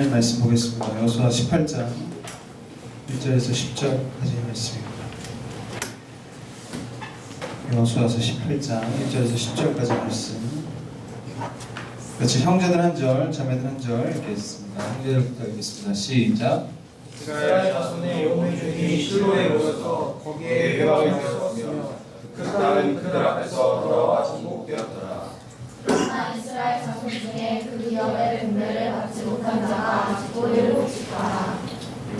하나님 말씀 보겠습니다. 여호수아 18장 1절에서 10절까지 말씀입니다. 여호수아서 18장 1절에서 10절까지 말씀. 같이 형제들 한 절, 자매들 한 절 읽겠습니다. 형제들부터 읽겠습니다. 시작. 이스라엘 자손의 영혼 중이 실로에 모여서 거기에 회방이 되었으며 그 땅은 그들 앞에서 돌아와 정복되었더라. 그러나 이스라엘 자손 중에 그 기업의 분배를 받지 못한 자가 아직도 7집하라.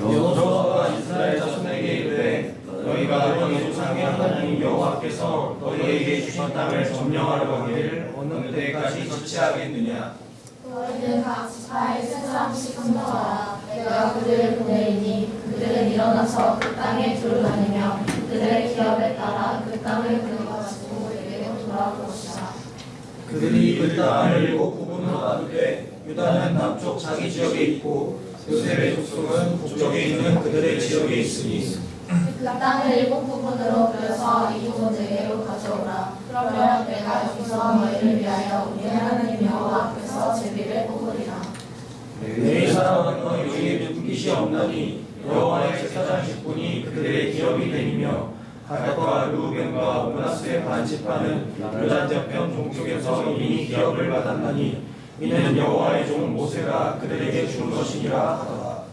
여호수아가 이스라엘 자손에게 이르되 너희가 너희 조상의 하나님 여호와께서 너희에게 주신 땅을 점령하려 하기를 어느 때까지 지체하겠느냐. 너희는 각 지파에 세 사람씩 흩어라. 내가 그들을 보내리니 그들은 일어나서 그 땅에 두루 다니며 그들의 기업에 따라 그 땅을 가지고 내게로 돌아올 것이다. 그들이 그 땅을 7부분으로 나누되 유다는 남쪽 자기 지역에 있고 요셉의 족속은 북쪽에 있는 그들의 지역에 있으니 그 땅을 7부분으로 그려서 이 부분 내게로 가져오라. 그러면 내가 여기서 너희를 위하여 우리 하나님 여호와 앞에서 제비를 뽑으리라. 내 사람은 너희에게 눈깃이 없나니 여호와의 제사장 직분이 그들의 기업이 되니며 가앗과 르우벤과 므낫세의 반 지파는 요단 저편 동쪽에서 이미 기업을 받았나니 이는 여호와의 종 모세가 그들에게 준 것이니라 하더라.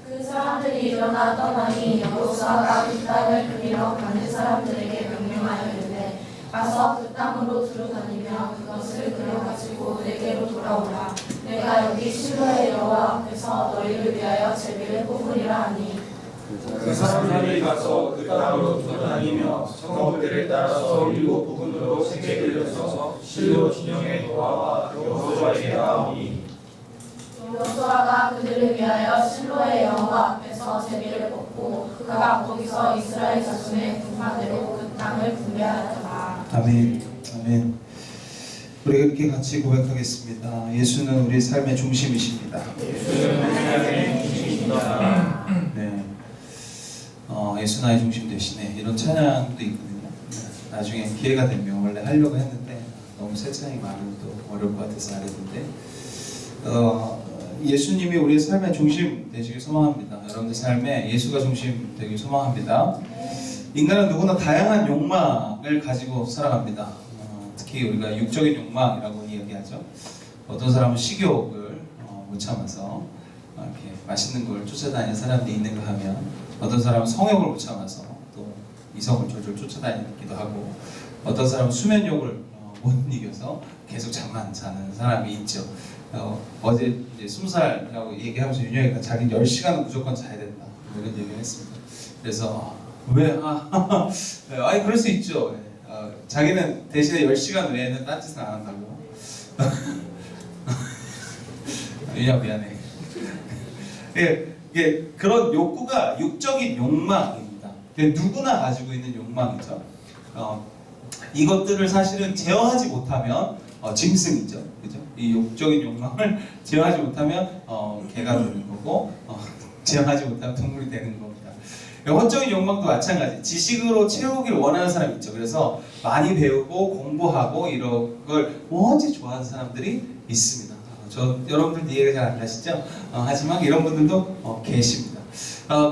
그 사람들이 일어나 떠나니 여호수아가 그 땅을 그리러 가는 사람들에게 명령하여 이르되 가서 그 땅으로 두루 다니며 그것을 그려가지고 내게로 돌아오라. 내가 여기 실로의 여호와 앞에서 너희를 위하여 제비를 뽑으리라 하니 그 사람들이 가서 그 땅으로 돌아다니며 성읍들을 따라서 7부분으로 세게 들려서 실로 진영에 돌아와 여호수아에게 나오니 여호수아가 그들을 위하여 실로의 여호와 앞에서 제비를 뽑고 그가 거기서 이스라엘 자손의 분파대로 그 땅을 분배하였더라. 아멘. 아멘. 우리가 이렇게 같이 고백하겠습니다. 예수는 우리의 삶의 중심이십니다. 네. 예수 나의 중심 대신에 이런 찬양도 있거든요. 나중에 기회가 되면 원래 하려고 했는데 너무 새 찬양이 많으면 또 어려울 것 같아서 안 했는데 예수님이 우리의 삶의 중심 되시길 소망합니다. 여러분들 삶에 예수가 중심 되길 소망합니다. 인간은 누구나 다양한 욕망을 가지고 살아갑니다. 특히 우리가 육적인 욕망이라고 이야기하죠. 어떤 사람은 식욕을 못 참아서 이렇게 맛있는 걸 쫓아다니는 사람들이 있는가 하면 어떤 사람은 성욕을 못 참아서 또 이성을 졸졸 쫓아다니기도 하고 어떤 사람은 수면욕을 못 이겨서 계속 잠만 자는 사람이 있죠. 어제 이제 20살이라고 얘기하면서 윤영이가 자기는 10시간은 무조건 자야 된다 이런 얘기를 했습니다. 그래서 왜? 아니 그럴 수 있죠. 자기는 대신에 10시간 외에는 딴 짓은 안 한다고. 윤영 미안해. 이게 그런 욕구가 육적인 욕망입니다. 누구나 가지고 있는 욕망이죠. 이것들을 사실은 제어하지 못하면 짐승이죠, 그죠? 이 욕적인 욕망을 제어하지 못하면 개가 되는 거고, 제어하지 못하면 동물이 되는 겁니다. 혼적인 욕망도 마찬가지. 지식으로 채우길 원하는 사람이 있죠. 그래서 많이 배우고 공부하고 이런 걸 원체 좋아하는 사람들이 있습니다. 여러분들 이해가 잘 안 가시죠? 하지만 이런 분들도 계십니다.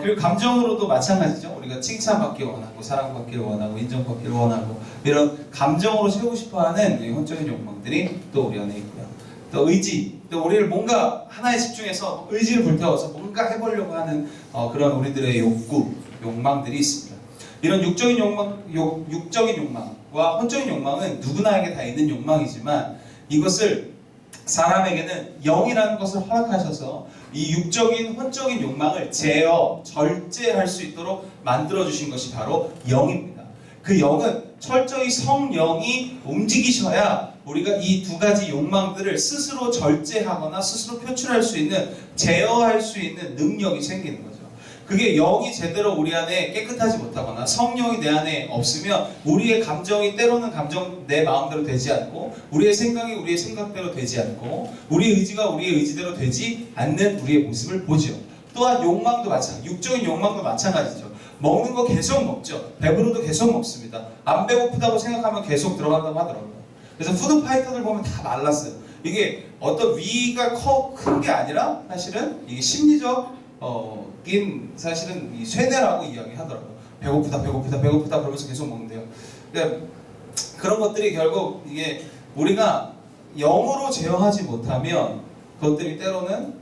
그리고 감정으로도 마찬가지죠. 우리가 칭찬받기를 원하고 사랑받기를 원하고 인정받기를 원하고 이런 감정으로 채우고 싶어하는 혼적인 욕망들이 또 우리 안에 있고요. 또 의지, 또 우리를 뭔가 하나에 집중해서 의지를 불태워서 뭔가 해보려고 하는 그런 우리들의 욕망들이 있습니다. 이런 육적인 욕망과 혼적인 욕망은 누구나에게 다 있는 욕망이지만 이것을 사람에게는 영이라는 것을 허락하셔서 이 육적인 혼적인 욕망을 절제할 수 있도록 만들어주신 것이 바로 영입니다. 그 영은 철저히 성령이 움직이셔야 우리가 이 두 가지 욕망들을 스스로 절제하거나 스스로 표출할 수 있는, 제어할 수 있는 능력이 생기는 거죠. 그게 영이 제대로 우리 안에 깨끗하지 못하거나 성령이 내 안에 없으면 우리의 감정이 때로는 내 마음대로 되지 않고 우리의 생각이 우리의 생각대로 되지 않고 우리의 의지가 우리의 의지대로 되지 않는 우리의 모습을 보죠. 또한 욕망도 마찬가지, 육적인 욕망도 마찬가지죠. 먹는 거 계속 먹죠. 배부르도 계속 먹습니다. 안 배고프다고 생각하면 계속 들어간다고 하더라고요. 그래서 푸드파이터들 보면 다 말랐어요. 이게 어떤 위가 큰 게 아니라 사실은 이게 심리적 사실은 이 쇠뇌라고 이야기하더라고요. 배고프다 그러면서 계속 먹는데요. 그러니까 그런 것들이 결국 이게 우리가 영으로 제어하지 못하면 그것들이 때로는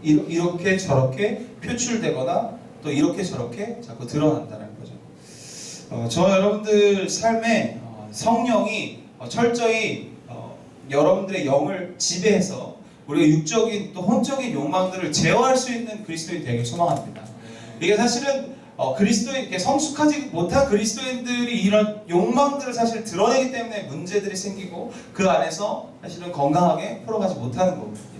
이렇게 저렇게 표출되거나 또 이렇게 저렇게 자꾸 드러난다는 거죠. 저 여러분들 삶에 성령이 철저히 여러분들의 영을 지배해서 우리가 육적인 또 혼적인 욕망들을 제어할 수 있는 그리스도인이 되길 소망합니다. 이게 사실은 그리스도인, 성숙하지 못한 그리스도인들이 이런 욕망들을 사실 드러내기 때문에 문제들이 생기고 그 안에서 사실은 건강하게 풀어가지 못하는 거거든요.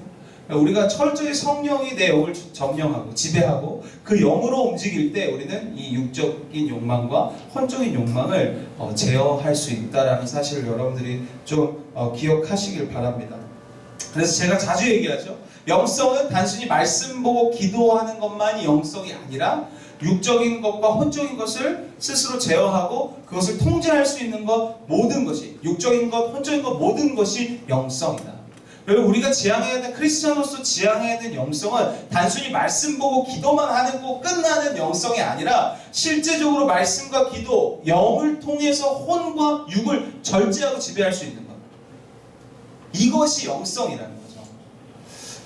우리가 철저히 성령이 내 영을 점령하고 지배하고 그 영으로 움직일 때 우리는 이 육적인 욕망과 혼적인 욕망을 제어할 수 있다는 사실을 여러분들이 좀 기억하시길 바랍니다. 그래서 제가 자주 얘기하죠. 영성은 단순히 말씀 보고 기도하는 것만이 영성이 아니라 육적인 것과 혼적인 것을 스스로 제어하고 그것을 통제할 수 있는 것 모든 것이 육적인 것, 혼적인 것 모든 것이 영성이다. 그리고 우리가 지향해야 된 크리스천으로서 지향해야 된 영성은 단순히 말씀 보고 기도만 하는 거 끝나는 영성이 아니라 실제적으로 말씀과 기도, 영을 통해서 혼과 육을 절제하고 지배할 수 있는 것. 이것이 영성이라는 거죠.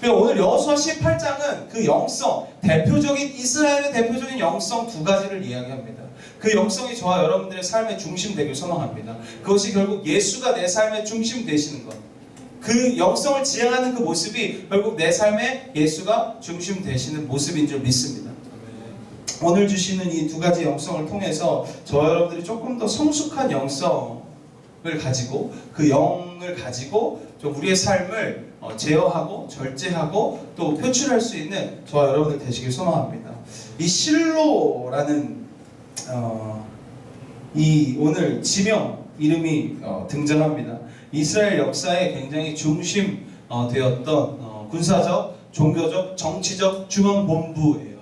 그리고 오늘 여호수아 18장은 그 영성, 대표적인 이스라엘의 대표적인 영성 두 가지를 이야기합니다. 그 영성이 저와 여러분들의 삶의 중심 되길 소망합니다. 그것이 결국 예수가 내 삶의 중심 되시는 것. 그 영성을 지향하는 그 모습이 결국 내 삶에 예수가 중심 되시는 모습인 줄 믿습니다. 오늘 주시는 이 두 가지 영성을 통해서 저와 여러분들이 조금 더 성숙한 영성을 가지고 그 영을 가지고 좀 우리의 삶을 제어하고 절제하고 또 표출할 수 있는 저와 여러분들 되시길 소망합니다. 이 실로라는 이 오늘 지명 이름이 등장합니다. 이스라엘 역사에 굉장히 중심 되었던 군사적, 종교적, 정치적 중앙 본부예요.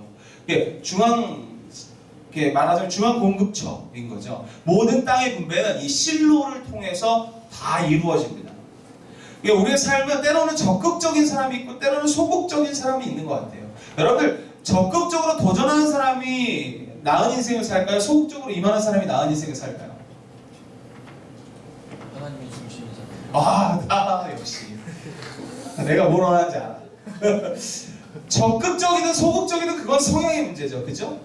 말하자면 중앙 공급처인 거죠. 모든 땅의 분배는 이 실로를 통해서 다 이루어집니다. 우리의 삶은 때로는 적극적인 사람이 있고 때로는 소극적인 사람이 있는 것 같아요. 여러분들 적극적으로 도전하는 사람이 나은 인생을 살까요? 소극적으로 임하는 사람이 나은 인생을 살까요? 하나님이 중심이잖아요. 역시 내가 뭘 원하는지 알아. 적극적이든 소극적이든 그건 성향의 문제죠, 그죠?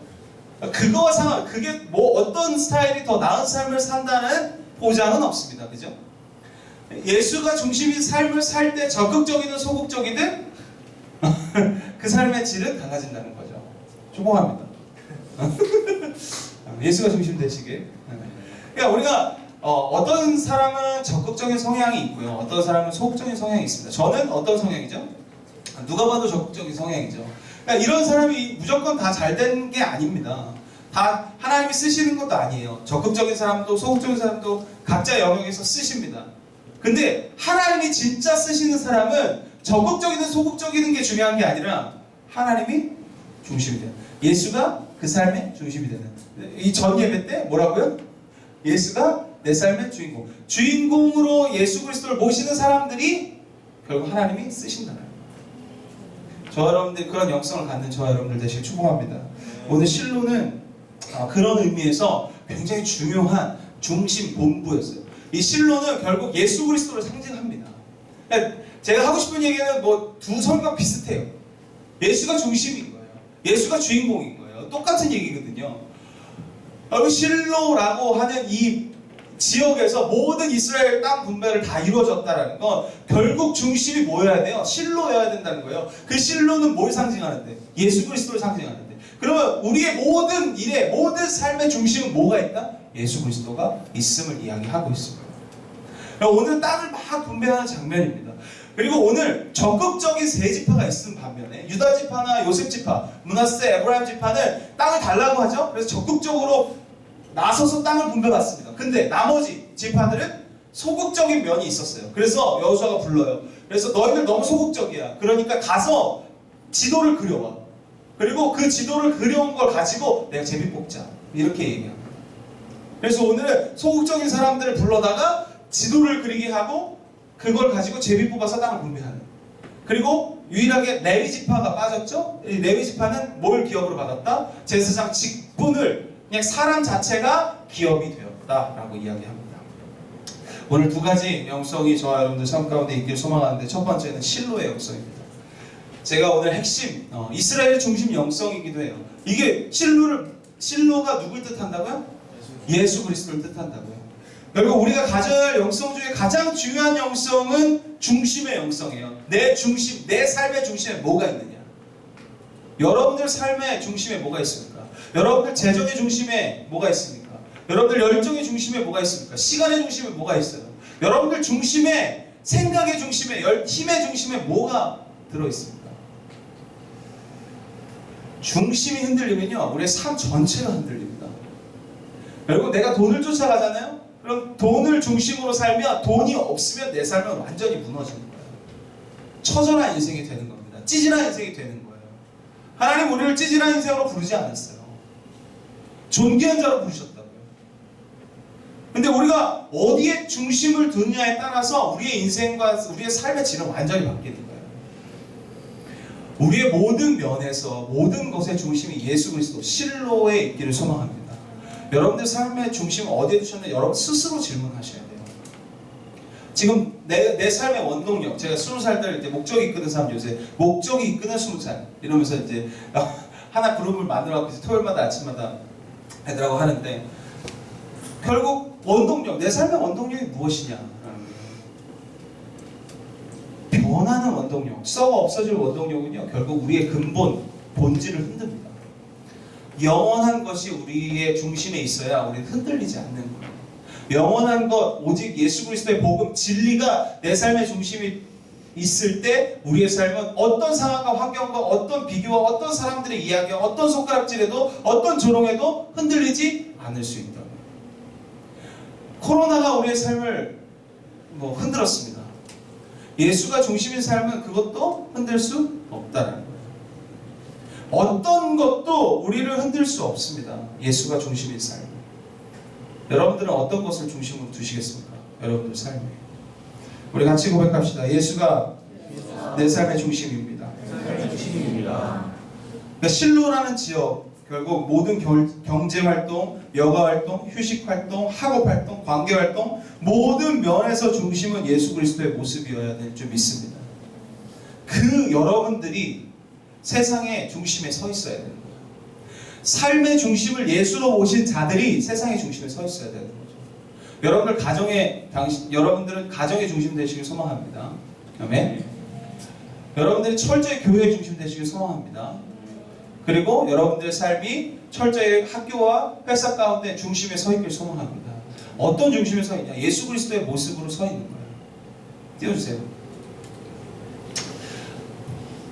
그거와 상관, 그게 뭐 어떤 스타일이 더 나은 삶을 산다는 보장은 없습니다, 그죠? 예수가 중심인 삶을 살 때 적극적이든 소극적이든 그 삶의 질은 달라진다는 거죠. 축복합니다. 예수가 중심 되시길. 그러니까 우리가 어떤 사람은 적극적인 성향이 있고요. 어떤 사람은 소극적인 성향이 있습니다. 저는 어떤 성향이죠? 누가 봐도 적극적인 성향이죠. 그러니까 이런 사람이 무조건 다 잘 된 게 아닙니다. 다 하나님이 쓰시는 것도 아니에요. 적극적인 사람도 소극적인 사람도 각자 영역에서 쓰십니다. 근데 하나님이 진짜 쓰시는 사람은 적극적이든 소극적이든 게 중요한 게 아니라 하나님이 중심이 돼요. 예수가 그 삶의 중심이 되는. 이 전 예배 때 뭐라고요? 예수가 내 삶의 주인공. 주인공으로 예수 그리스도를 모시는 사람들이 결국 하나님이 쓰신다는 거예요. 저 여러분들 그런 영성을 갖는 저 여러분들 되시길 축복합니다. 오늘 실로는 그런 의미에서 굉장히 중요한 중심 본부였어요. 이 실로는 결국 예수 그리스도를 상징합니다. 제가 하고 싶은 얘기는 두 설교가 비슷해요. 예수가 중심인 거예요. 예수가 주인공인 거예요. 똑같은 얘기거든요. 실로라고 하는 이 지역에서 모든 이스라엘 땅 분배를 다 이루어졌다는 건 결국 중심이 뭐여야 돼요? 실로여야 된다는 거예요. 그 실로는 뭘 상징하는데? 예수 그리스도를 상징하는데. 그러면 우리의 모든 일에 모든 삶의 중심은 뭐가 있다? 예수 그리스도가 있음을 이야기하고 있습니다. 오늘 땅을 막 분배하는 장면입니다. 그리고 오늘 적극적인 세 지파가 있는 반면에 유다 지파나 요셉 지파, 므낫세, 에브라임 지파는 땅을 달라고 하죠. 그래서 적극적으로 나서서 땅을 분배받습니다. 근데 나머지 지파들은 소극적인 면이 있었어요. 그래서 여호수아가 불러요. 그래서 너희들 너무 소극적이야. 그러니까 가서 지도를 그려와. 그리고 그 지도를 그려온 걸 가지고 내가 제비 뽑자. 이렇게 얘기합니다. 그래서 오늘은 소극적인 사람들을 불러다가 지도를 그리게 하고 그걸 가지고 제비 뽑아서 땅을 분배하는. 그리고 유일하게 레위 지파가 빠졌죠. 이 레위 지파는 뭘 기업으로 받았다? 제사장 직분을 그냥 사람 자체가 기업이 되었다라고 이야기합니다. 오늘 두 가지 영성이 저와 여러분들 삶 가운데 있기를 소망하는데, 첫 번째는 실로의 영성입니다. 제가 오늘 핵심 이스라엘 중심 영성이기도 해요. 이게 실로가 누굴 뜻한다고요? 예수 그리스도를 뜻한다고요. 결국 우리가 가져야 할 영성 중에 가장 중요한 영성은 중심의 영성이에요. 내 중심, 내 삶의 중심에 뭐가 있느냐? 여러분들 삶의 중심에 뭐가 있습니까? 여러분들 재정의 중심에 뭐가 있습니까? 여러분들 열정의 중심에 뭐가 있습니까? 시간의 중심에 뭐가 있어요? 여러분들 중심에, 생각의 중심에, 힘의 중심에 뭐가 들어있습니까? 중심이 흔들리면요, 우리의 삶 전체가 흔들립니다. 여러분, 내가 돈을 쫓아가잖아요? 그럼 돈을 중심으로 살면, 돈이 없으면 내 삶은 완전히 무너지는 거예요. 처절한 인생이 되는 겁니다. 찌질한 인생이 되는 거예요. 하나님 우리를 찌질한 인생으로 부르지 않았어요. 존귀한 자로 부르셨다고요. 근데 우리가 어디에 중심을 두느냐에 따라서 우리의 인생과 우리의 삶의 질은 완전히 바뀌는 거예요. 우리의 모든 면에서 모든 것의 중심이 예수 그리스도 실로에 있기를 소망합니다. 여러분들 삶의 중심을 어디에 두셨는지 여러분 스스로 질문하셔야 돼요. 지금 내 삶의 원동력, 제가 20살 때 이제 목적이 이끄는 사람, 요새 목적이 이끄는 20살 이러면서 이제 하나 그룹을 만들어갖고 이제 토요일마다 아침마다 애들하고 하는데, 결국 원동력, 내 삶의 원동력이 무엇이냐? 변하는 원동력, 썩어 없어질 원동력은요, 결국 우리의 근본, 본질을 흔듭니다. 영원한 것이 우리의 중심에 있어야 우리는 흔들리지 않는 거예요. 영원한 것, 오직 예수 그리스도의 복음, 진리가 내 삶의 중심이 있을 때 우리의 삶은 어떤 상황과 환경과 어떤 비교와 어떤 사람들의 이야기와 어떤 손가락질에도 어떤 조롱에도 흔들리지 않을 수 있다. 코로나가 우리의 삶을 흔들었습니다. 예수가 중심인 삶은 그것도 흔들 수 없다는 거예요. 어떤 것도 우리를 흔들 수 없습니다. 예수가 중심인 삶. 여러분들은 어떤 것을 중심으로 두시겠습니까? 여러분들 삶에. 우리 같이 고백합시다. 예수가 내 삶의 중심입니다. 그러니까 실로라는 지역, 결국 모든 경제활동, 여가활동, 휴식활동, 학업활동, 관계활동 모든 면에서 중심은 예수 그리스도의 모습이어야 될 줄 믿습니다. 그 여러분들이 세상의 중심에 서 있어야 되는 거예요. 삶의 중심을 예수로 모신 자들이 세상의 중심에 서 있어야 되는 거죠. 여러분들은 가정의 중심 되시길 소망합니다. 아멘. 여러분들이 철저히 교회의 중심 되시길 소망합니다. 그리고 여러분들의 삶이 철저히 학교와 회사 가운데 중심에 서 있길 소망합니다. 어떤 중심에 서 있냐? 예수 그리스도의 모습으로 서 있는 거예요. 띄워주세요.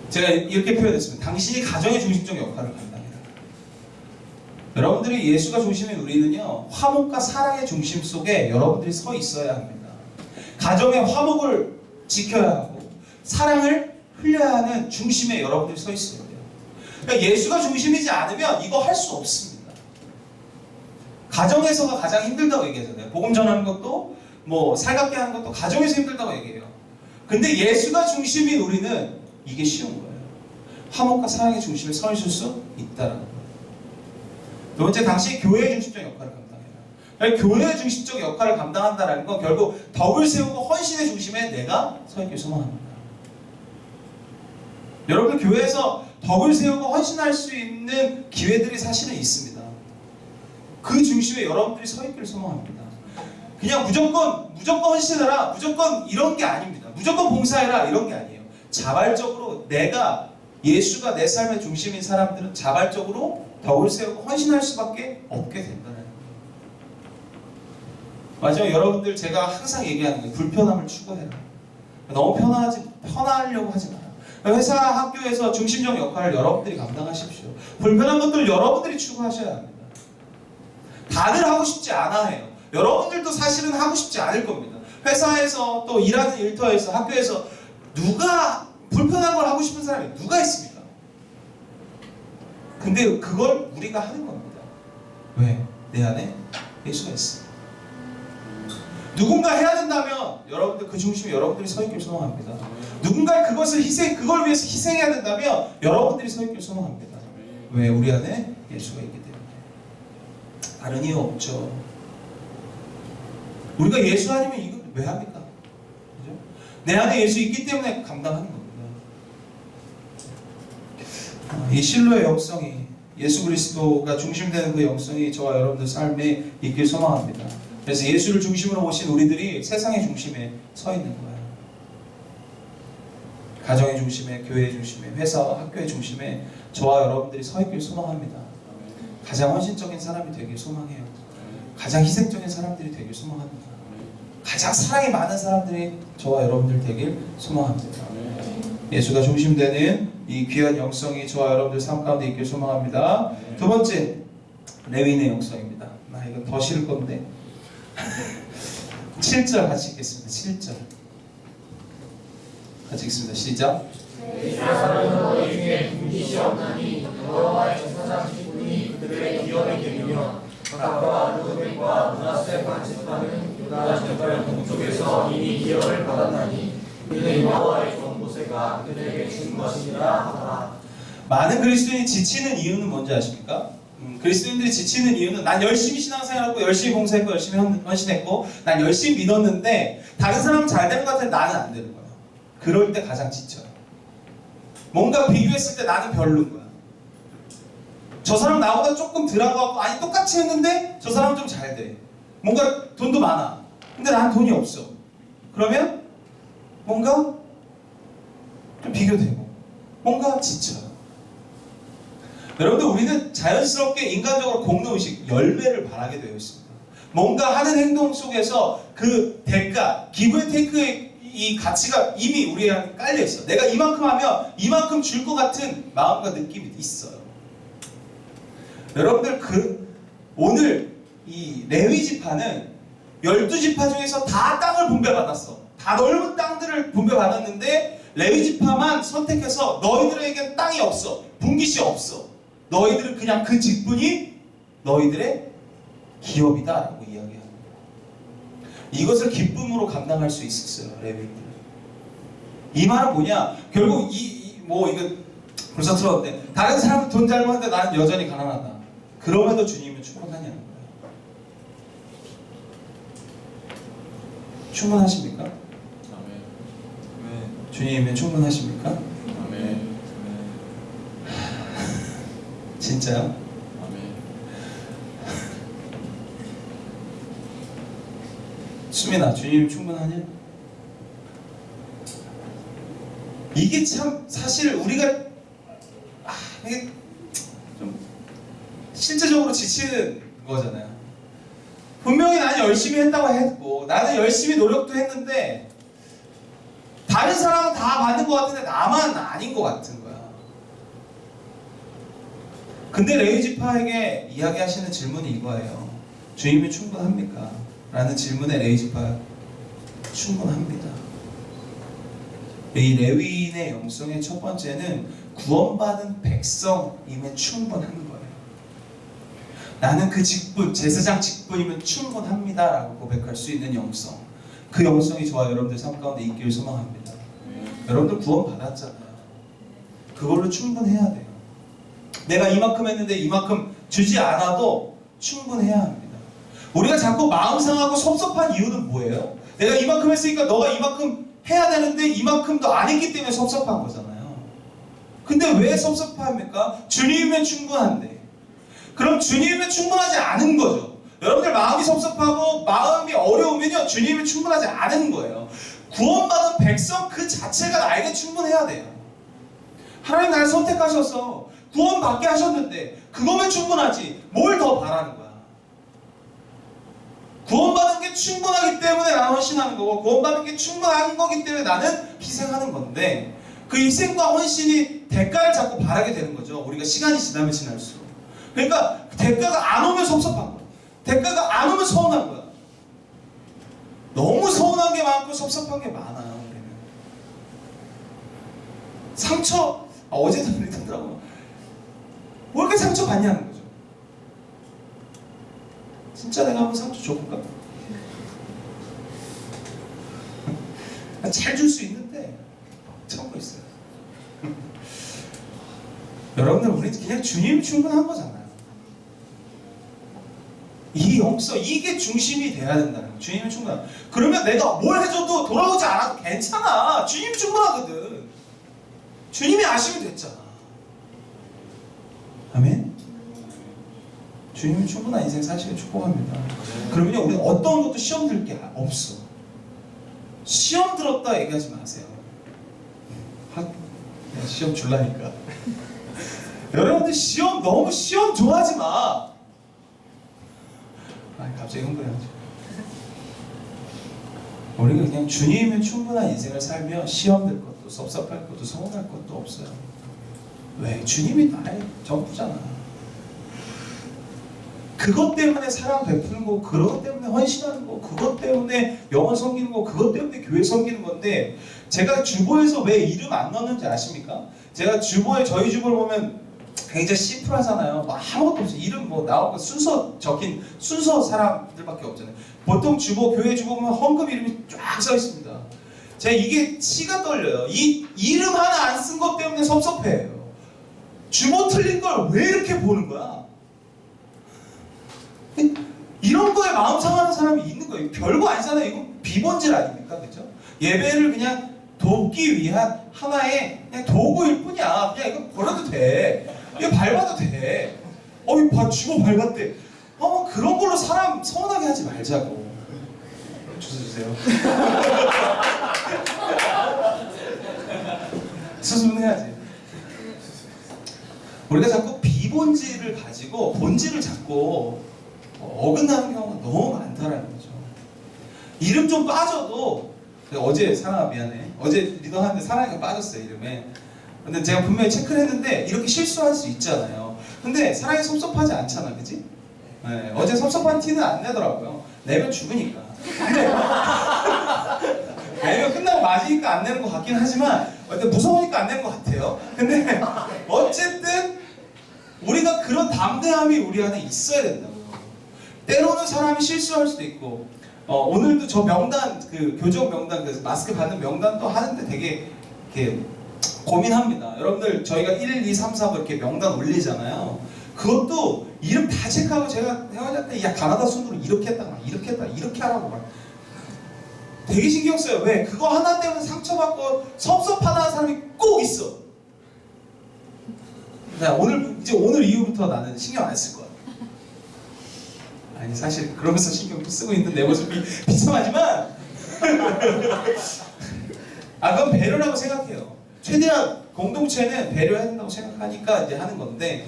제가 이렇게 표현했습니다. 당신이 가정의 중심적 역할을 감당해라. 여러분들이 예수가 중심인 우리는요, 화목과 사랑의 중심 속에 여러분들이 서 있어야 합니다. 가정의 화목을 지켜야 하고 사랑을 흘려야 하는 중심에 여러분들이 서 있어야 돼요. 그러니까 예수가 중심이지 않으면 이거 할 수 없습니다. 가정에서가 가장 힘들다고 얘기하잖아요. 복음 전하는 것도 살갑게 하는 것도 가정에서 힘들다고 얘기해요. 근데 예수가 중심인 우리는 이게 쉬운 거예요. 화목과 사랑의 중심에 서 있을 수 있다는 거예요. 두 번째, 당신이 교회의 중심적 역할을 감당해요. 교회의 중심적 역할을 감당한다는 건 결국 덕을 세우고 헌신의 중심에 내가 서 있길 소망합니다. 여러분들 교회에서 덕을 세우고 헌신할 수 있는 기회들이 사실은 있습니다. 그 중심에 여러분들이 서 있기를 소망합니다. 그냥 무조건 헌신해라, 무조건 이런 게 아닙니다. 무조건 봉사해라, 이런 게 아니에요. 자발적으로 예수가 내 삶의 중심인 사람들은 자발적으로 덕을 세우고 헌신할 수밖에 없게 된다는 거예요. 마지막 여러분들, 제가 항상 얘기하는 게 불편함을 추구해라. 너무 편하려고 하지 마라. 회사, 학교에서 중심적 역할을 여러분들이 감당하십시오. 불편한 것들 여러분들이 추구하셔야 합니다. 다들 하고 싶지 않아 해요. 여러분들도 사실은 하고 싶지 않을 겁니다. 회사에서 또 일하는 일터에서 학교에서 누가 불편한 걸 하고 싶은 사람이 누가 있습니까? 근데 그걸 우리가 하는 겁니다. 왜? 내 안에 예수가 있어요. 누군가 해야 된다면 여러분들 그 중심에 여러분들이 서 있길 소망합니다. 누군가 그것을 그걸 위해서 희생해야 된다면 여러분들이 서 있길 소망합니다. 왜? 우리 안에 예수가 있기 때문에. 다른 이유 없죠. 우리가 예수 아니면 이걸 왜 합니까? 그죠? 내 안에 예수 있기 때문에 감당하는 겁니다. 이 실로의 영성이, 예수 그리스도가 중심되는 그 영성이 저와 여러분들 삶에 있길 소망합니다. 그래서 예수를 중심으로 모신 우리들이 세상의 중심에 서 있는 거예요. 가정의 중심에, 교회의 중심에, 회사와 학교의 중심에 저와 여러분들이 서 있길 소망합니다. 가장 헌신적인 사람이 되길 소망해요. 가장 희생적인 사람들이 되길 소망합니다. 가장 사랑이 많은 사람들이 저와 여러분들 되길 소망합니다. 예수가 중심되는 이 귀한 영성이 저와 여러분들 삶 가운데 있길 소망합니다. 두 번째, 레위인의 영성입니다. 이건 더 싫을 건데 7절 같이 읽겠습니다. 7절 같이 읽습니다. 시작. 이스라엘은 너희 중에 분깃이 없나니 여호와의 제사장 직분이 그들의 기업이 되며 각과 르우벤과 므낫세 반지파는 유다 제발 동쪽에서 이미 기업을 받았나니 이는 여호와의 종 모세가 그들에게 준 것이니라 하더라. 많은 그리스도인이 지치는 이유는 뭔지 아십니까? 그리스도인들이 지치는 이유는 난 열심히 신앙생활하고 열심히 봉사했고 열심히 헌신했고 난 열심히 믿었는데 다른 사람은 잘 되는 것 같은데 나는 안 되는 거야. 그럴 때 가장 지쳐요. 뭔가 비교했을 때 나는 별로인 거야. 저 사람 나보다 조금 덜한 것 같고 아니 똑같이 했는데 저 사람은 좀 잘 돼. 뭔가 돈도 많아. 근데 나는 돈이 없어. 그러면 뭔가 좀 비교되고 뭔가 지쳐요. 여러분들 우리는 자연스럽게 인간적으로 공동의식, 열매를 바라게 되어 있습니다. 뭔가 하는 행동 속에서 그 대가, 기브 앤 테이크의 이 가치가 이미 우리 안에 깔려 있어. 내가 이만큼 하면 이만큼 줄 것 같은 마음과 느낌이 있어요. 여러분들 오늘 이 레위 지파는 12지파 중에서 다 땅을 분배받았어. 다 넓은 땅들을 분배받았는데 레위 지파만 선택해서 너희들에겐 땅이 없어. 분깃이 없어. 너희들은 그냥 그 직분이 너희들의 기업이다 라고 이야기합니다. 이것을 기쁨으로 감당할 수 있었어요. 레위인들. 이 말은 뭐냐? 결국 이거 벌써 들었는데 다른 사람은 돈 잘 버는데 나는 여전히 가난하다. 그럼에도 주님은 충분하냐는 거예요. 충분하십니까? 아멘. 주님이면 충분하십니까? 아멘. 진짜요? 아멘. 수민아, 주님 충분하냐? 이게 참 사실 우리가 이게 좀 실제적으로 지치는 거잖아요. 분명히 나는 열심히 했다고 했고 나는 열심히 노력도 했는데 다른 사람은 다 받는 것 같은데 나만 아닌 것 같은 거야. 근데 레위 지파에게 이야기하시는 질문이 이거예요. 주님이 충분합니까? 라는 질문에 레위 지파 충분합니다. 이 레위인의 영성의 첫 번째는 구원받은 백성이면 충분한 거예요. 나는 그 직분, 제사장 직분이면 충분합니다 라고 고백할 수 있는 영성. 그 영성이 저와 여러분들 삶 가운데 있기를 소망합니다. 여러분들 구원 받았잖아요. 그걸로 충분해야 돼요. 내가 이만큼 했는데 이만큼 주지 않아도 충분해야 합니다. 우리가 자꾸 마음 상하고 섭섭한 이유는 뭐예요? 내가 이만큼 했으니까 너가 이만큼 해야 되는데 이만큼도 안 했기 때문에 섭섭한 거잖아요. 근데 왜 섭섭합니까? 주님이면 충분한데. 그럼 주님이면 충분하지 않은 거죠. 여러분들 마음이 섭섭하고 마음이 어려우면요 주님이 충분하지 않은 거예요. 구원받은 백성 그 자체가 나에게 충분해야 돼요. 하나님 나를 선택하셔서 구원받게 하셨는데 그거면 충분하지 뭘 더 바라는 거야. 구원받은 게 충분하기 때문에 나는 헌신하는 거고 구원받은 게 충분한 거기 때문에 나는 희생하는 건데 그 희생과 헌신이 대가를 자꾸 바라게 되는 거죠. 우리가 시간이 지나면 지날수록. 그러니까 대가가 안 오면 섭섭한 거야. 대가가 안 오면 서운한 거야. 너무 서운한 게 많고 섭섭한 게 많아요. 우리는. 상처 어제도 그랬더라고요. 왜 이렇게 상처 받냐는 거죠. 진짜 내가 한번 상처 줘볼까? 잘 줄 수 있는데 참고 있어요. 여러분들 우리 그냥 주님 충분한 거잖아요. 이 영성 이게 중심이 돼야 된다는 거예요. 주님은 충분한. 그러면 내가 뭘 해줘도 돌아오지 않아도 괜찮아. 주님 충분하거든. 주님이 아시면 됐잖아. 아멘. 주님이 충분한 인생 사시길 축복합니다. 그러면요 우리는 어떤 것도 시험 들 게 없어. 시험 들었다 얘기하지 마세요. 시험 줄라니까. 여러분들 시험 너무 시험 좋아하지 마. 갑자기 흥분해가지고. 우리가 그냥 주님의 충분한 인생을 살면 시험 될 것도 섭섭할 것도 서운할 것도 없어요. 왜? 주님이 나의 전부잖아. 그것 때문에 사랑 베푸는 거, 그것 때문에 헌신하는 거, 그것 때문에 영혼 섬기는 거, 그것 때문에 교회 섬기는 건데, 제가 주보에서 왜 이름 안 넣었는지 아십니까? 제가 주보에 저희 주보를 보면 굉장히 심플하잖아요. 뭐 아무것도 없어요. 이름 뭐 나오고 순서 적힌 순서 사람들밖에 없잖아요. 보통 주보, 교회 주보 보면 헌금 이름이 쫙 써 있습니다. 제가 이게 치가 떨려요. 이 이름 하나 안 쓴 것 때문에 섭섭해요. 주보 틀린 걸 왜 이렇게 보는 거야? 이런 거에 마음 상하는 사람이 있는 거예요. 별거 아니잖아요. 이거 비본질 아닙니까? 그죠? 예배를 그냥 돕기 위한 하나의 그냥 도구일 뿐이야. 그냥 이거 버려도 돼. 이거 밟아도 돼. 이거 주보 밟았대. 그런 걸로 사람 서운하게 하지 말자고. 주세요. 수습은 해야지. 우리가 자꾸 비본질을 가지고 본질을 자꾸 어긋나는 경우가 너무 많다라는 거죠. 이름 좀 빠져도 어제 사랑아 미안해. 어제 리더 하는데 사랑이가 빠졌어요 이름에. 근데 제가 분명히 체크를 했는데 이렇게 실수할 수 있잖아요. 근데 사랑이 섭섭하지 않잖아, 그치? 네, 어제 섭섭한 티는 안 내더라고요. 내면 죽으니까. 근데 내면 끝나고 맞으니까 안 내는 것 같긴 하지만 무서우니까 안 내는 것 같아요. 근데 어쨌든 우리가 그런 담대함이 우리 안에 있어야 된다고. 때로는 사람이 실수할 수도 있고 오늘도 저 명단 그 교정 명단 그 마스크 받는 명단도 하는데 되게 이렇게 고민합니다. 여러분들 저희가 1, 2, 3, 4 이렇게 명단 올리잖아요. 그것도 이름 다 체크하고 제가 회원한테 야 가나다 순으로 이렇게 했다 이렇게 했다 이렇게 하라고 막 되게 신경 써요. 왜? 그거 하나 때문에 상처받고 섭섭하다는 사람이 꼭 있어. 오늘 이후부터 나는 신경 안 쓸 거야. 아니 사실 그러면서 신경 쓰고 있는 내 모습이 비참하지만 그건 배려라고 생각해요. 최대한 공동체는 배려해야 된다고 생각하니까 이제 하는 건데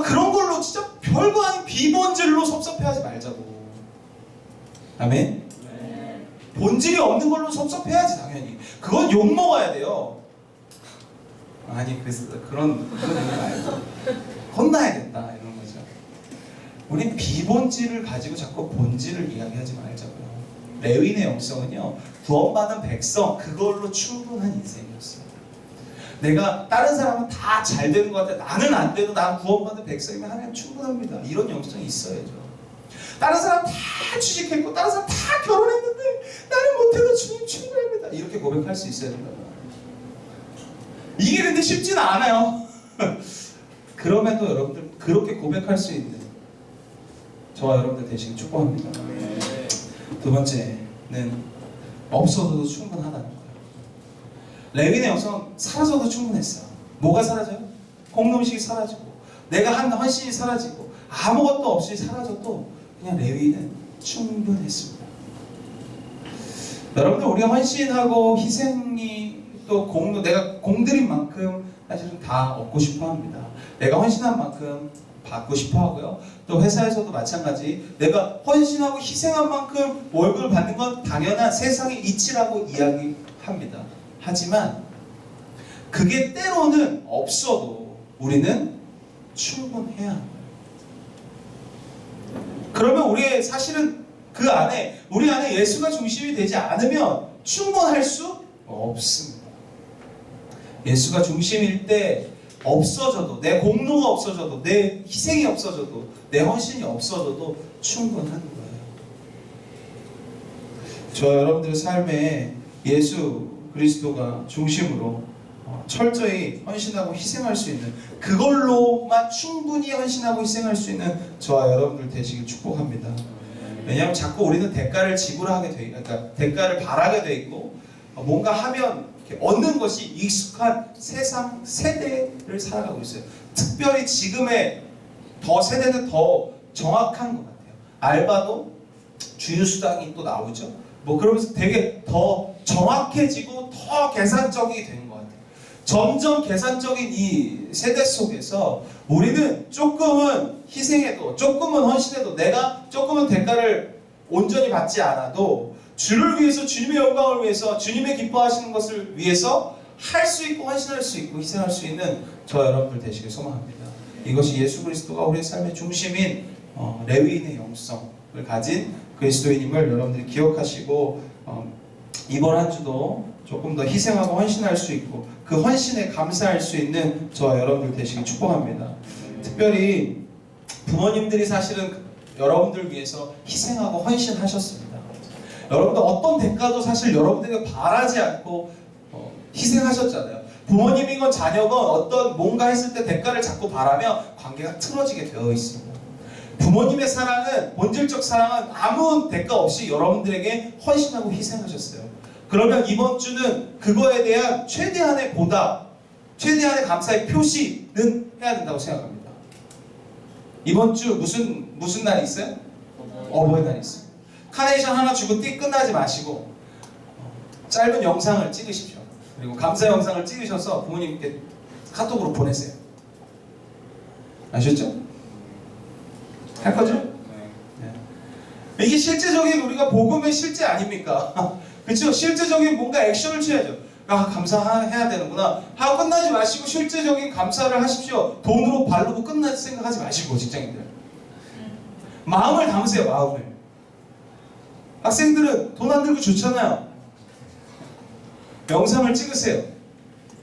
그런 걸로 진짜 별거 아닌 비본질로 섭섭해하지 말자고. 아멘? 네. 본질이 없는 걸로 섭섭해야지 당연히. 그건 욕먹어야 돼요. 아니 그래서 그런 의미 말고 혼나야겠다 이런 거죠. 우린 비본질을 가지고 자꾸 본질을 이야기하지 말자고요. 레위인의 영성은요 구원받은 백성 그걸로 충분한 인생이었어요. 내가 다른 사람은 다 잘 되는 것 같아. 나는 안 돼도 난 구원받은 백성이면 하나님 충분합니다. 이런 영성이 있어야죠. 다른 사람 다 취직했고 다른 사람 다 결혼했는데 나는 못해도 주님 충분합니다. 이렇게 고백할 수 있어야 된다고. 이게 근데 쉽지는 않아요. 그럼에도 여러분들 그렇게 고백할 수 있는 저와 여러분들 되시길 축복합니다. 두 번째는 없어도 충분하다는 거예요. 레위인의 영성은 사라져도 충분했어요. 뭐가 사라져요? 공동식이 사라지고 내가 한 헌신이 사라지고 아무것도 없이 사라져도 그냥 레위인은 충분했습니다. 여러분들 우리가 헌신하고 희생이 또 내가 공들인 만큼 사실은 다 얻고 싶어 합니다. 내가 헌신한 만큼 받고 싶어 하고요. 또 회사에서도 마찬가지. 내가 헌신하고 희생한 만큼 월급을 받는 건 당연한 세상의 이치라고 이야기합니다. 하지만 그게 때로는 없어도 우리는 충분해야 합니다. 그러면 우리의 사실은 그 안에 우리 안에 예수가 중심이 되지 않으면 충분할 수 없습니다. 예수가 중심일 때 없어져도 내 공로가 없어져도 내 희생이 없어져도 내 헌신이 없어져도 충분한 거예요. 저 여러분들의 삶에 예수 그리스도가 중심으로 철저히 헌신하고 희생할 수 있는, 그걸로만 충분히 헌신하고 희생할 수 있는 저와 여러분들 되시길 축복합니다. 왜냐하면 자꾸 우리는 대가를 지불하게 돼, 그러니까 대가를 바라게 돼 있고 뭔가 하면 이렇게 얻는 것이 익숙한 세상 세대를 살아가고 있어요. 특별히 지금의 세대는 더 정확한 것 같아요. 알바도 주휴수당이 또 나오죠. 뭐 그러면서 되게 더 정확해지고 더 계산적이 되는 것 같아요. 점점 계산적인 이 세대 속에서 우리는 조금은 희생해도, 조금은 헌신해도, 내가 조금은 대가를 온전히 받지 않아도 주를 위해서, 주님의 영광을 위해서, 주님의 기뻐하시는 것을 위해서 할 수 있고 헌신할 수 있고 희생할 수 있는 저 여러분들 되시길 소망합니다. 이것이 예수 그리스도가 우리의 삶의 중심인 레위인의 영성을 가진 그리스도인임을 여러분들이 기억하시고 이번 한 주도 조금 더 희생하고 헌신할 수 있고 그 헌신에 감사할 수 있는 저와 여러분들 되시길 축복합니다. 특별히 부모님들이 사실은 여러분들 위해서 희생하고 헌신하셨습니다. 여러분들 어떤 대가도 사실 여러분들에게 바라지 않고 희생하셨잖아요. 부모님이건 자녀건 어떤 뭔가 했을 때 대가를 자꾸 바라면 관계가 틀어지게 되어 있습니다. 부모님의 사랑은, 본질적 사랑은 아무 대가 없이 여러분들에게 헌신하고 희생하셨어요. 그러면 이번 주는 그거에 대한 최대한의 보답, 최대한의 감사의 표시는 해야 된다고 생각합니다. 이번 주 무슨 날이 있어요? 어버이날이 있어요. 카네이션 하나 주고 띠 끝나지 마시고 짧은 영상을 찍으십시오. 그리고 감사 영상을 찍으셔서 부모님께 카톡으로 보내세요. 아셨죠? 할 거죠? 네. 이게 실제적인 우리가 복음의 실제 아닙니까? 그렇죠? 실제적인 뭔가 액션을 취해야죠. 아, 감사해야 되는구나 하고 끝나지 마시고 실제적인 감사를 하십시오. 돈으로 바르고 끝날 생각하지 마시고, 직장인들 마음을 담으세요. 마음을. 학생들은 돈 안 들고 좋잖아요. 영상을 찍으세요.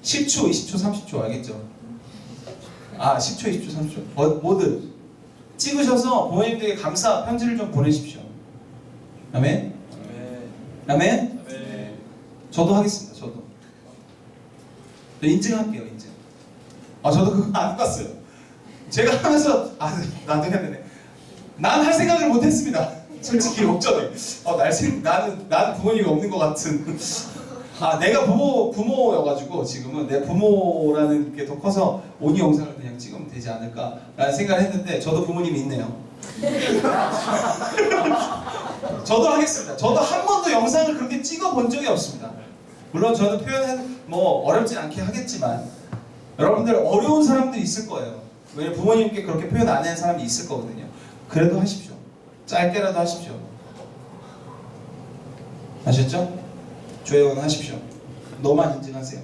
10초, 20초, 30초 알겠죠? 10초, 20초, 30초 뭐든 찍으셔서 부모님들에게 감사 편지를 좀 보내십시오. 아멘? 아멘? 저도 하겠습니다. 저도 인증할게요. 인증. 저도 그거 안 봤어요. 제가 하면서 나도 해야 되네. 난 할 생각을 못했습니다. 솔직히 옥전에 나는 부모님이 없는 것 같은 내가 부모여가지고 지금은 내 부모라는 게 더 커서 오니 영상을 그냥 찍으면 되지 않을까라는 생각을 했는데 저도 부모님이 있네요. 저도 하겠습니다. 저도 한 번도 영상을 그렇게 찍어본 적이 없습니다. 물론 저는 표현은 어렵진 않게 하겠지만 여러분들 어려운 사람들이 있을 거예요. 왜냐면 부모님께 그렇게 표현 안 하는 사람이 있을 거거든요. 그래도 하십시오. 짧게라도 하십시오. 아셨죠? 조회원 하십시오. 너만 인증하세요.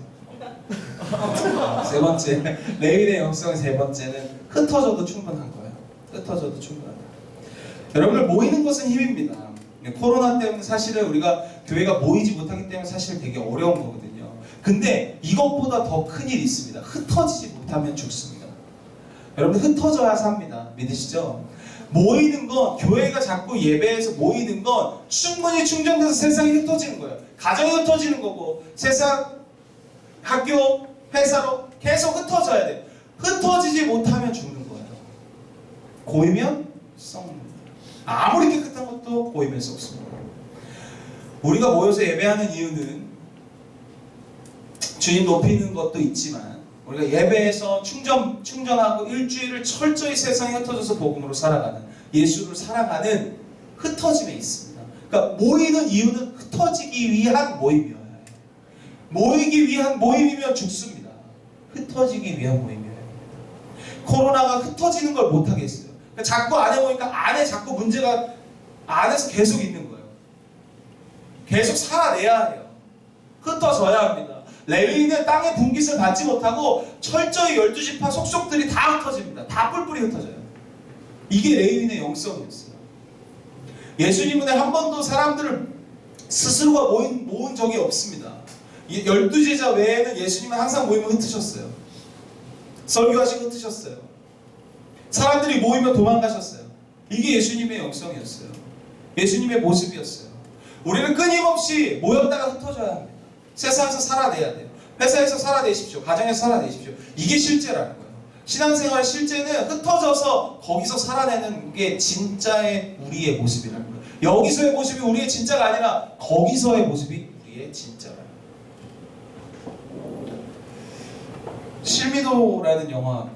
세 번째, 레위인의 영성의 세 번째는 흩어져도 충분한 거예요. 흩어져도 충분하다. 여러분들 모이는 것은 힘입니다. 코로나 때문에 사실은 우리가 교회가 모이지 못하기 때문에 사실 되게 어려운 거거든요. 근데 이것보다 더 큰 일이 있습니다. 흩어지지 못하면 죽습니다. 여러분 흩어져야 삽니다. 믿으시죠? 모이는 건, 교회가 자꾸 예배에서 모이는 건 충분히 충전돼서 세상이 흩어지는 거예요. 가정이 흩어지는 거고 세상, 학교, 회사로 계속 흩어져야 돼요. 흩어지지 못하면 죽는 거예요. 고이면 썩는 거예요. 아무리 깨끗한 것도 고이면 썩습니다. 우리가 모여서 예배하는 이유는 주님 높이는 것도 있지만 우리가 예배에서 충전하고 일주일을 철저히 세상에 흩어져서 복음으로 살아가는, 예수를 살아가는 흩어짐에 있습니다. 그러니까 모이는 이유는 흩어지기 위한 모임이어야 해요. 모이기 위한 모임이면 죽습니다. 흩어지기 위한 모임이어야 합니다. 코로나가 흩어지는 걸 못하게 했어요. 그러니까 자꾸 안에 모이니까 안에 자꾸 문제가 안에서 계속 있는 거예요. 계속 살아내야 해요. 흩어져야 합니다. 레위인은 땅의 분깃을 받지 못하고 철저히 12지파 속속들이 다 흩어집니다. 다 뿔뿔이 흩어져요. 이게 레위인의 영성이었어요. 예수님은 한 번도 사람들을 스스로가 모은 적이 없습니다. 12제자 외에는 예수님은 항상 모임을 흩으셨어요. 설교하시고 흩으셨어요. 사람들이 모이면 도망가셨어요. 이게 예수님의 영성이었어요. 예수님의 모습이었어요. 우리는 끊임없이 모였다가 흩어져야 합니다. 세상에서 살아내야 돼요. 회사에서 살아내십시오. 가정에서 살아내십시오. 이게 실제라는 거예요. 신앙생활 실제는 흩어져서 거기서 살아내는 게 진짜의 우리의 모습이라는 거예요. 여기서의 모습이 우리의 진짜가 아니라 거기서의 모습이 우리의 진짜라는 거예요. 실미도라는 영화,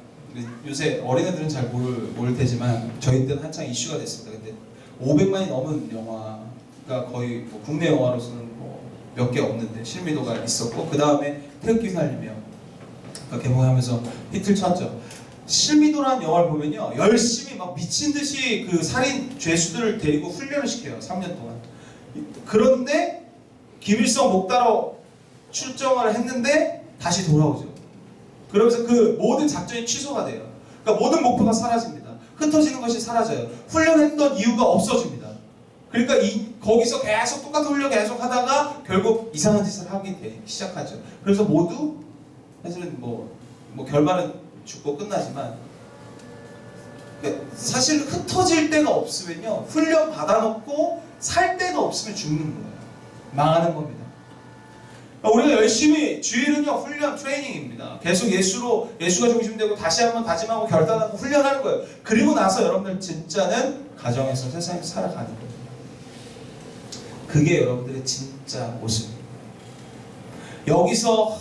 요새 어린애들은 잘 모를 테지만 저희 때는 한창 이슈가 됐습니다. 근데 500만이 넘은 영화가 거의 뭐 국내 영화로서는 뭐 몇 개 없는데 실미도가 있었고, 그 다음에 태극기 살리며 개봉하면서 히트를 쳤죠. 실미도라는 영화를 보면요, 열심히 막 미친 듯이 그 살인 죄수들을 데리고 훈련을 시켜요. 3년 동안. 그런데 김일성 목따러 출정을 했는데 다시 돌아오죠. 그러면서 그 모든 작전이 취소가 돼요. 그러니까 모든 목표가 사라집니다. 흩어지는 것이 사라져요. 훈련했던 이유가 없어집니다. 그러니까 거기서 계속 똑같은 훈련 계속 하다가 결국 이상한 짓을 하기 시작하죠. 그래서 모두 사실은 뭐 결말은 죽고 끝나지만, 그러니까 사실 흩어질 데가 없으면요, 훈련 받아놓고 살 데가 없으면 죽는 거예요. 망하는 겁니다. 우리가 열심히, 주일은요 훈련, 트레이닝입니다. 계속 예수가 중심되고 다시 한번 다짐하고 결단하고 훈련하는 거예요. 그리고 나서 여러분들 진짜는 가정에서, 세상에서 살아가는 거예요. 그게 여러분들의 진짜 모습입니다. 여기서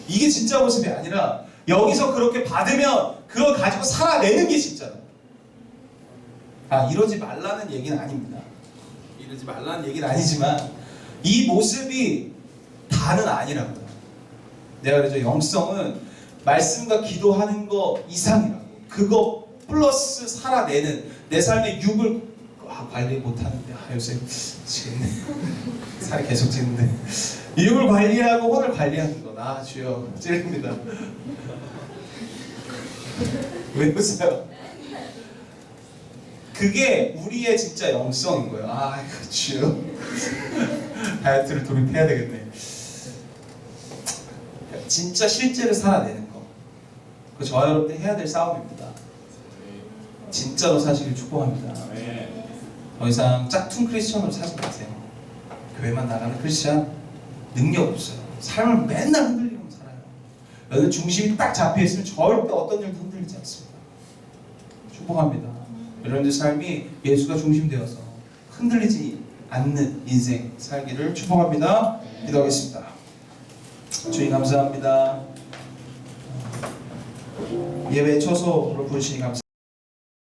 이게 진짜 모습이 아니라 여기서 그렇게 받으면 그걸 가지고 살아내는 게 진짜다. 이러지 말라는 얘기는 아닙니다. 이러지 말라는 얘기는 아니지만 이 모습이 다는 아니라고요. 내가 그러죠. 영성은 말씀과 기도하는 거 이상이라고. 그거 플러스 살아내는, 내 삶의 육을 관리 못하는데 요새 지겠네. 살이 계속 찌는데 육을 관리하고 혼을 관리하는 거. 주여 찔립니다. 왜 웃어요? 그게 우리의 진짜 영성인 거예요. 주여 다이어트를 돌입해야 되겠네. 진짜 실제를 살아내는 거. 그거 저와 여러분들 해야 될 싸움입니다. 진짜로 사시길 축복합니다. 더 이상 짝퉁 크리스천으로 사지 마세요. 교회만 나가는 크리스천 능력 없어요. 삶을 맨날 흔들리고 살아요. 여러분 중심이 딱 잡혀있으면 절대 어떤 일도 흔들리지 않습니다. 축복합니다. 여러분들 삶이 예수가 중심되어서 흔들리지 않는 인생 살기를 축복합니다. 기도하겠습니다. 주님 감사합니다. 예배 초소로 부르시니 감사합니다.